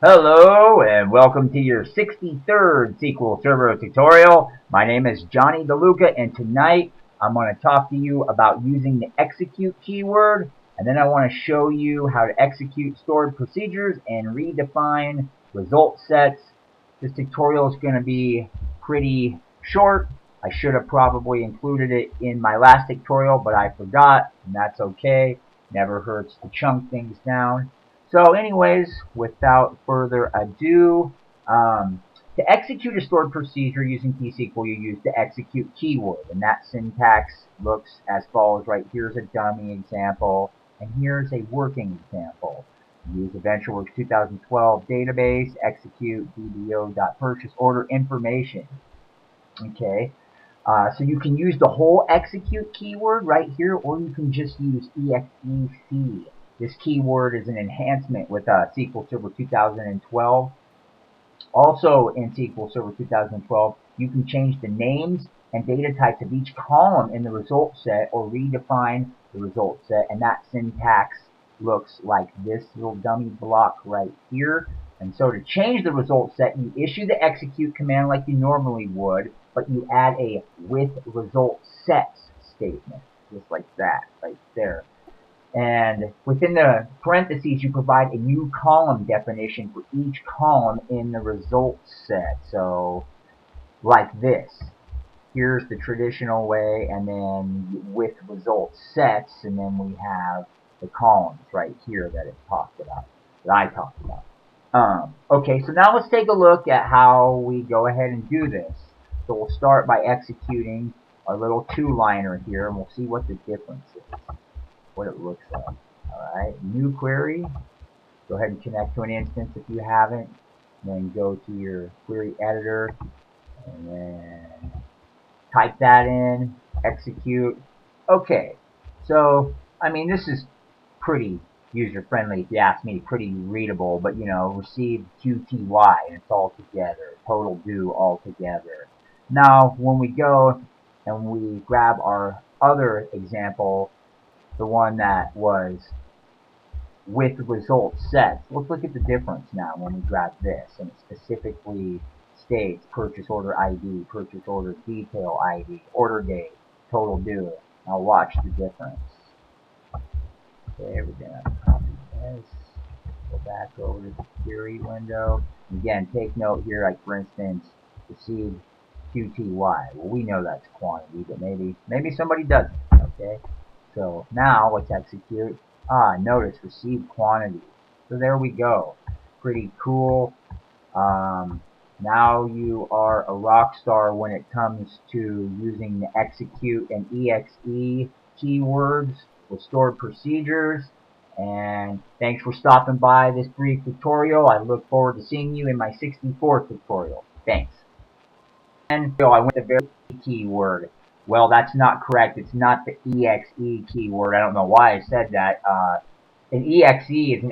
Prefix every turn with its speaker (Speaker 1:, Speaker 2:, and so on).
Speaker 1: Hello and welcome to your 63rd SQL Server tutorial. My name is Johnny DeLuca and tonight I'm going to talk to you about using the execute keyword, and then I want to show you how to execute stored procedures and redefine result sets. This tutorial is going to be pretty short. I should have probably included it in my last tutorial, but I forgot, and that's okay. Never hurts to chunk things down. So anyways, without further ado, to execute a stored procedure using T-SQL, you use the execute keyword. And that syntax looks as follows, right? Here's a dummy example, and here's a working example. Use EventualWorks 2012 database, execute dbo.purchase order information. Okay, so you can use the whole execute keyword right here, or you can just use exec. This keyword is an enhancement with SQL Server 2012. Also in SQL Server 2012, you can change the names and data types of each column in the result set or redefine the result set, and that syntax looks like this little dummy block right here. And so to change the result set, you issue the execute command like you normally would, but you add a with result sets statement, just like that right there. And within the parentheses, you provide a new column definition for each column in the result set. So like this. Here's the traditional way, and then with result sets, and then we have the columns right here that it talked about, that I talked about. Okay, so now let's take a look at how we go ahead and do this. So we'll start by executing our little two-liner here, and we'll see what the difference is, what it looks like. Alright, new query. Go ahead and connect to an instance if you haven't. Then go to your query editor, and then type that in, execute. Okay, so I mean, this is pretty user friendly if you ask me, pretty readable, but you know, receive QTY and it's all together, total due all together. Now when we go and we grab our other example, the one that was with result sets, let's look at the difference now when we grab this, and it specifically states purchase order ID, purchase order detail ID, order date, total due. Now watch the difference. Okay, we're going to copy this, go back over to the query window. Again, take note here, like for instance, receive QTY. Well, we know that's quantity, but maybe somebody doesn't. Okay, so now let's execute. Notice receive quantity. So there we go. Pretty cool. Now you are a rock star when it comes to using the execute and exe keywords with stored procedures. And thanks for stopping by this brief tutorial. I look forward to seeing you in my 64th tutorial. Thanks. And so I went to the very keyword. Well, that's not correct. It's not the exe keyword. I don't know why I said that. An exe is an